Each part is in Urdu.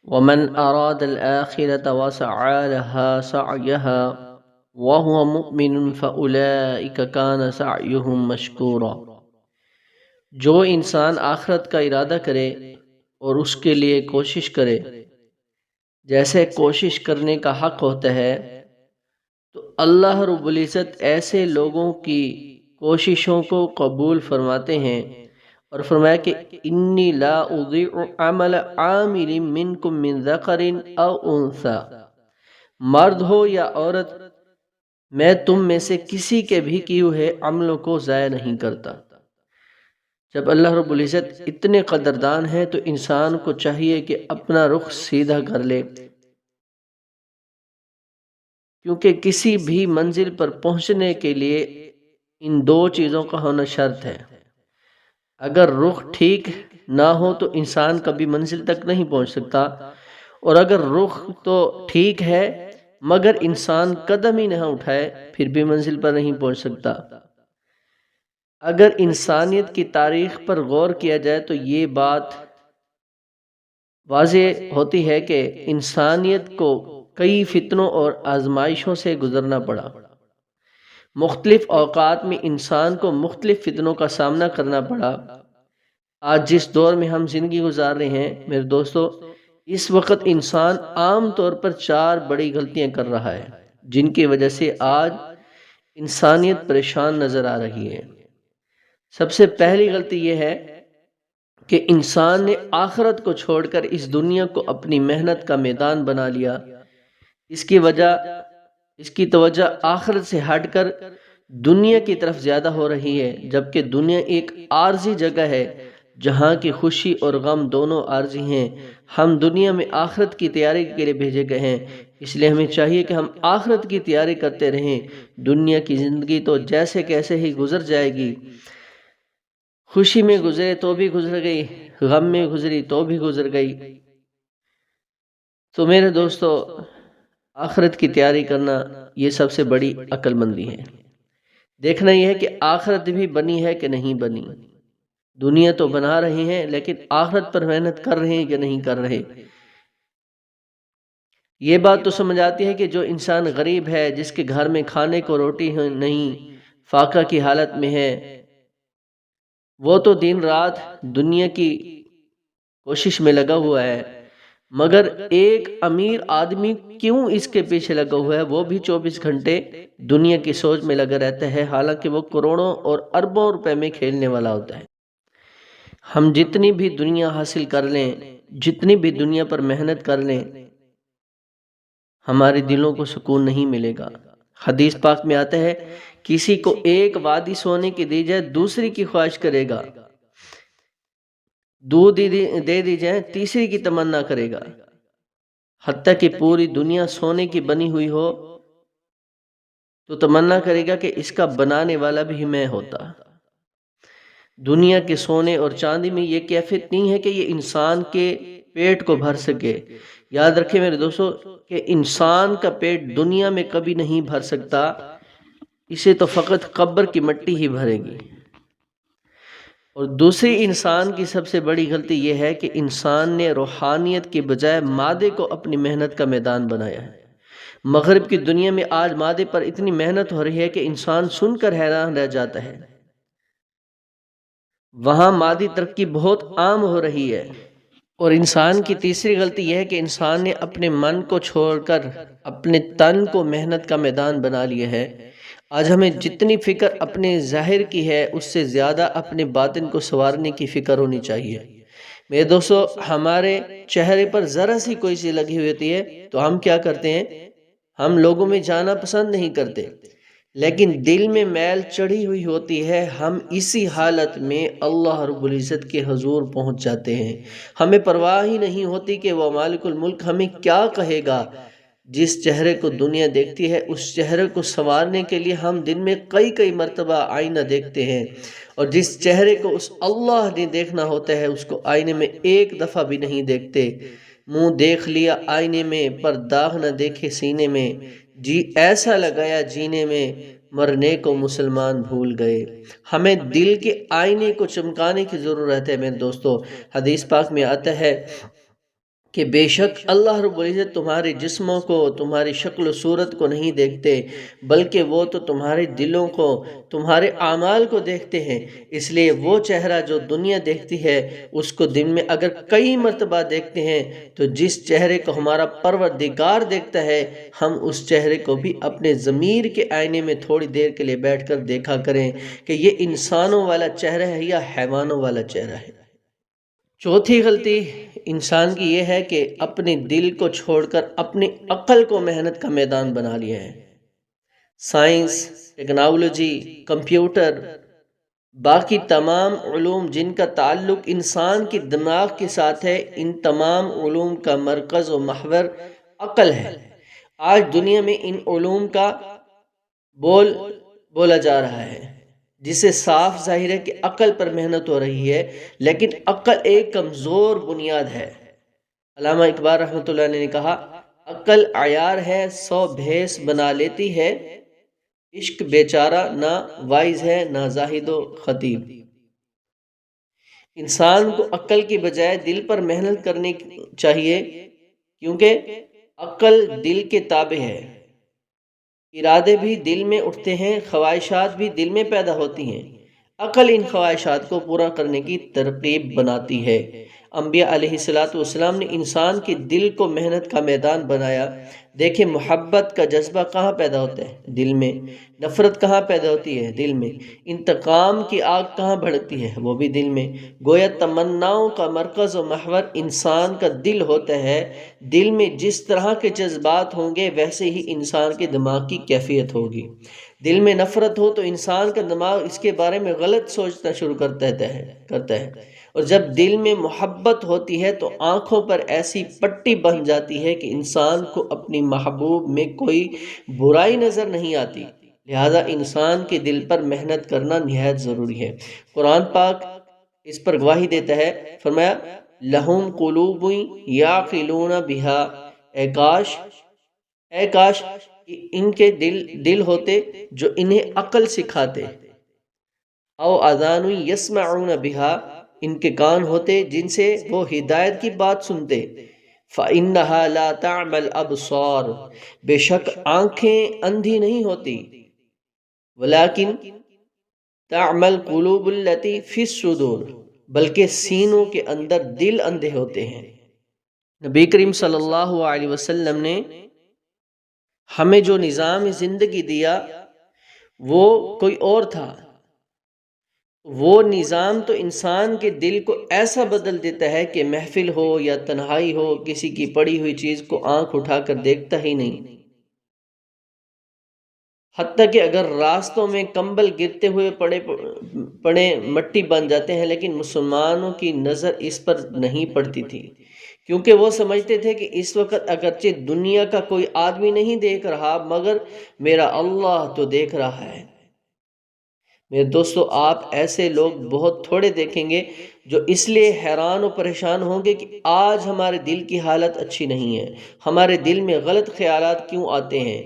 ومن اراد الآخرة وسعى لها سعيها وهو مؤمن فأولئك كان سعيهم مشكورا۔ جو انسان آخرت کا ارادہ کرے اور اس کے لیے کوشش کرے جیسے کوشش کرنے کا حق ہوتا ہے، تو اللہ رب العزت ایسے لوگوں کی کوششوں کو قبول فرماتے ہیں، اور فرمایا کہ انی لا اضیع عمل عامل منکم من ذکر او انثی، مرد ہو یا عورت، میں تم میں سے کسی کے بھی کیے ہوئے عملوں کو ضائع نہیں کرتا۔ جب اللہ رب العزت اتنے قدردان ہیں تو انسان کو چاہیے کہ اپنا رخ سیدھا کر لے، کیونکہ کسی بھی منزل پر پہنچنے کے لیے ان دو چیزوں کا ہونا شرط ہے۔ اگر رخ ٹھیک نہ ہو تو انسان کبھی منزل تک نہیں پہنچ سکتا، اور اگر رخ تو ٹھیک ہے مگر انسان قدم ہی نہ اٹھائے پھر بھی منزل پر نہیں پہنچ سکتا۔ اگر انسانیت کی تاریخ پر غور کیا جائے تو یہ بات واضح ہوتی ہے کہ انسانیت کو کئی فتنوں اور آزمائشوں سے گزرنا پڑا۔ مختلف اوقات میں انسان کو مختلف فتنوں کا سامنا کرنا پڑا۔ آج جس دور میں ہم زندگی گزار رہے ہیں میرے دوستو، اس وقت انسان عام طور پر 4 بڑی غلطیاں کر رہا ہے جن کی وجہ سے آج انسانیت پریشان نظر آ رہی ہے۔ سب سے پہلی غلطی یہ ہے کہ انسان نے آخرت کو چھوڑ کر اس دنیا کو اپنی محنت کا میدان بنا لیا۔ اس کی توجہ آخرت سے ہٹ کر دنیا کی طرف زیادہ ہو رہی ہے، جبکہ دنیا ایک عارضی جگہ ہے جہاں کی خوشی اور غم دونوں عارضی ہیں۔ ہم دنیا میں آخرت کی تیاری کے لیے بھیجے گئے ہیں، اس لیے ہمیں چاہیے کہ ہم آخرت کی تیاری کرتے رہیں۔ دنیا کی زندگی تو جیسے کیسے ہی گزر جائے گی، خوشی میں گزرے تو بھی گزر گئی، غم میں گزری تو بھی گزر گئی۔ تو میرے دوستو، آخرت کی تیاری کرنا یہ سب سے بڑی عقل مندی ہے۔ دیکھنا یہ ہے کہ آخرت بھی بنی ہے کہ نہیں بنی۔ دنیا تو بنا رہے ہیں لیکن آخرت پر محنت کر رہے ہیں کہ نہیں کر رہے۔ یہ بات تو سمجھ آتی ہے کہ جو انسان غریب ہے، جس کے گھر میں کھانے کو روٹی نہیں، فاقہ کی حالت میں ہے، وہ تو دن رات دنیا کی کوشش میں لگا ہوا ہے، مگر ایک امیر آدمی کیوں اس کے پیچھے لگا ہوا ہے؟ وہ بھی 24 گھنٹے دنیا کی سوچ میں لگا رہتا ہے، حالانکہ وہ کروڑوں اور اربوں روپے میں کھیلنے والا ہوتا ہے۔ ہم جتنی بھی دنیا حاصل کر لیں، جتنی بھی دنیا پر محنت کر لیں، ہمارے دلوں کو سکون نہیں ملے گا۔ حدیث پاک میں آتا ہے، کسی کو ایک وادی سونے کی دی جائے دوسری کی خواہش کرے گا، دودھ دے دی جائے تیسری کی تمنا کرے گا، حتیٰ کہ پوری دنیا سونے کی بنی ہوئی ہو تو تمنا کرے گا کہ اس کا بنانے والا بھی میں ہوتا۔ دنیا کے سونے اور چاندی میں یہ کیفیت نہیں ہے کہ یہ انسان کے پیٹ کو بھر سکے۔ یاد رکھیں میرے دوستو کہ انسان کا پیٹ دنیا میں کبھی نہیں بھر سکتا، اسے تو فقط قبر کی مٹی ہی بھرے گی۔ اور دوسری انسان کی سب سے بڑی غلطی یہ ہے کہ انسان نے روحانیت کے بجائے مادے کو اپنی محنت کا میدان بنایا ہے۔ مغرب کی دنیا میں آج مادے پر اتنی محنت ہو رہی ہے کہ انسان سن کر حیران رہ جاتا ہے۔ وہاں مادی ترقی بہت عام ہو رہی ہے۔ اور انسان کی تیسری غلطی یہ ہے کہ انسان نے اپنے من کو چھوڑ کر اپنے تن کو محنت کا میدان بنا لیا ہے۔ آج ہمیں جتنی فکر اپنے ظاہر کی ہے اس سے زیادہ اپنے باطن کو سنوارنے کی فکر ہونی چاہیے۔ میرے دوستو، ہمارے چہرے پر ذرا سی کوئی چیز لگی ہوئی ہوتی ہے تو ہم کیا کرتے ہیں؟ ہم لوگوں میں جانا پسند نہیں کرتے، لیکن دل میں میل چڑھی ہوئی ہوتی ہے، ہم اسی حالت میں اللہ رب العزت کے حضور پہنچ جاتے ہیں۔ ہمیں پرواہ ہی نہیں ہوتی کہ وہ مالک الملک ہمیں کیا کہے گا۔ جس چہرے کو دنیا دیکھتی ہے اس چہرے کو سنوارنے کے لیے ہم دن میں کئی مرتبہ آئینہ دیکھتے ہیں، اور جس چہرے کو اس اللہ نے دیکھنا ہوتا ہے اس کو آئینے میں ایک دفعہ بھی نہیں دیکھتے۔ منہ دیکھ لیا آئینے میں پر داغ نہ دیکھے سینے میں، جی ایسا لگایا جینے میں مرنے کو مسلمان بھول گئے۔ ہمیں دل کے آئینے کو چمکانے کی ضرورت ہے میرے دوستو۔ حدیث پاک میں آتا ہے کہ بے شک اللہ رب العزت تمہارے جسموں کو، تمہاری شکل و صورت کو نہیں دیکھتے، بلکہ وہ تو تمہارے دلوں کو، تمہارے اعمال کو دیکھتے ہیں۔ اس لیے وہ چہرہ جو دنیا دیکھتی ہے، اس کو دن میں اگر کئی مرتبہ دیکھتے ہیں تو جس چہرے کو ہمارا پروردگار دیکھتا ہے، ہم اس چہرے کو بھی اپنے ضمیر کے آئینے میں تھوڑی دیر کے لیے بیٹھ کر دیکھا کریں کہ یہ انسانوں والا چہرہ ہے یا حیوانوں والا چہرہ ہے۔ چوتھی غلطی انسان کی یہ ہے کہ اپنے دل کو چھوڑ کر اپنی عقل کو محنت کا میدان بنا لیا ہے۔ سائنس، ٹیکنالوجی، کمپیوٹر، باقی تمام علوم جن کا تعلق انسان کے دماغ کے ساتھ ہے، ان تمام علوم کا مرکز و محور عقل ہے۔ آج دنیا میں ان علوم کا بولا جا رہا ہے، جس سے صاف ظاہر ہے کہ عقل پر محنت ہو رہی ہے، لیکن عقل ایک کمزور بنیاد ہے۔ علامہ اقبال رحمۃ اللہ علیہ نے کہا، عقل عیار ہے 100 بھیس بنا لیتی ہے، عشق بیچارہ نہ وائز ہے نہ زاہد و خطیب۔ انسان کو عقل کی بجائے دل پر محنت کرنی چاہیے، کیونکہ عقل دل کے تابع ہے۔ ارادے بھی دل میں اٹھتے ہیں، خواہشات بھی دل میں پیدا ہوتی ہیں۔ عقل ان خواہشات کو پورا کرنے کی ترغیب بناتی ہے۔ انبیاء علیہ السلام نے انسان کے دل کو محنت کا میدان بنایا۔ دیکھیں، محبت کا جذبہ کہاں پیدا ہوتا ہے؟ دل میں۔ نفرت کہاں پیدا ہوتی ہے؟ دل میں۔ انتقام کی آگ کہاں بھڑکتی ہے؟ وہ بھی دل میں۔ گویا تمناؤں کا مرکز و محور انسان کا دل ہوتا ہے۔ دل میں جس طرح کے جذبات ہوں گے، ویسے ہی انسان کے دماغ کی کیفیت ہوگی۔ دل میں نفرت ہو تو انسان کا دماغ اس کے بارے میں غلط سوچنا شروع کرتا ہے، اور جب دل میں محبت ہوتی ہے تو آنکھوں پر ایسی پٹی بن جاتی ہے کہ انسان کو اپنی محبوب میں کوئی برائی نظر نہیں آتی۔ لہذا انسان کے دل پر محنت کرنا نہایت ضروری ہے۔ قرآن پاک اس پر گواہی دیتا ہے، فرمایا لَهُمْ قُلُوبٌ يَعْقِلُونَ بِهَا، اے کاش ان کے دل ہوتے جو انہیں عقل سکھاتے، او آذان یسمعون بها، ان کے کان ہوتے جن سے وہ ہدایت کی بات سنتے، فإنها لا تعمى الابصار، بے شک آنکھیں اندھی نہیں ہوتی، ولكن تعمى القلوب التي في الصدور، بلکہ سینوں کے اندر دل اندھے ہوتے ہیں۔ نبی کریم صلی اللہ علیہ وسلم نے ہمیں جو نظام زندگی دیا وہ کوئی اور تھا۔ وہ نظام تو انسان کے دل کو ایسا بدل دیتا ہے کہ محفل ہو یا تنہائی ہو، کسی کی پڑی ہوئی چیز کو آنکھ اٹھا کر دیکھتا ہی نہیں۔ حتیٰ کہ اگر راستوں میں کمبل گرتے ہوئے پڑے مٹی بن جاتے ہیں، لیکن مسلمانوں کی نظر اس پر نہیں پڑتی تھی، کیونکہ وہ سمجھتے تھے کہ اس وقت اگرچہ دنیا کا کوئی آدمی نہیں دیکھ رہا، مگر میرا اللہ تو دیکھ رہا ہے۔ میرے دوستو، آپ ایسے لوگ بہت تھوڑے دیکھیں گے جو اس لیے حیران و پریشان ہوں گے کہ آج ہمارے دل کی حالت اچھی نہیں ہے، ہمارے دل میں غلط خیالات کیوں آتے ہیں،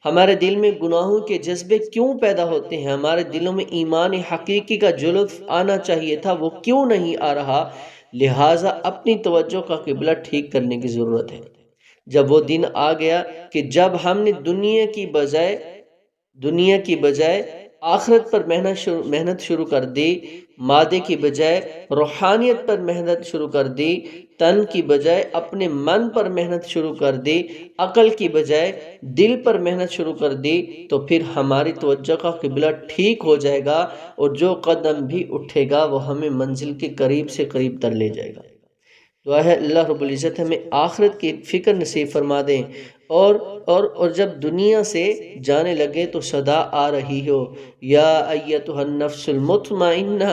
ہمارے دل میں گناہوں کے جذبے کیوں پیدا ہوتے ہیں، ہمارے دلوں میں ایمان حقیقی کا جو لطف آنا چاہیے تھا وہ کیوں نہیں آ رہا۔ لہٰذا اپنی توجہ کا قبلہ ٹھیک کرنے کی ضرورت ہے۔ جب وہ دن آ گیا کہ جب ہم نے دنیا کی بجائے آخرت پر محنت شروع کر دی، مادے کی بجائے روحانیت پر محنت شروع کر دی، تن کی بجائے اپنے من پر محنت شروع کر دی، عقل کی بجائے دل پر محنت شروع کر دی، تو پھر ہماری توجہ کا قبلہ ٹھیک ہو جائے گا، اور جو قدم بھی اٹھے گا وہ ہمیں منزل کے قریب سے قریب تر لے جائے گا۔ دعا ہے اللہ رب العزت ہمیں آخرت کی فکر نصیب فرما دیں، اور جب دنیا سے جانے لگے تو صدا آ رہی ہو، یا ایتھا النفس المطمئنہ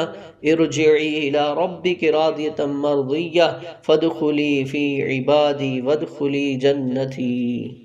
ارجعی الی ربک راضیۃ مرضیہ فادخلی فی عبادی وادخلی جنتی۔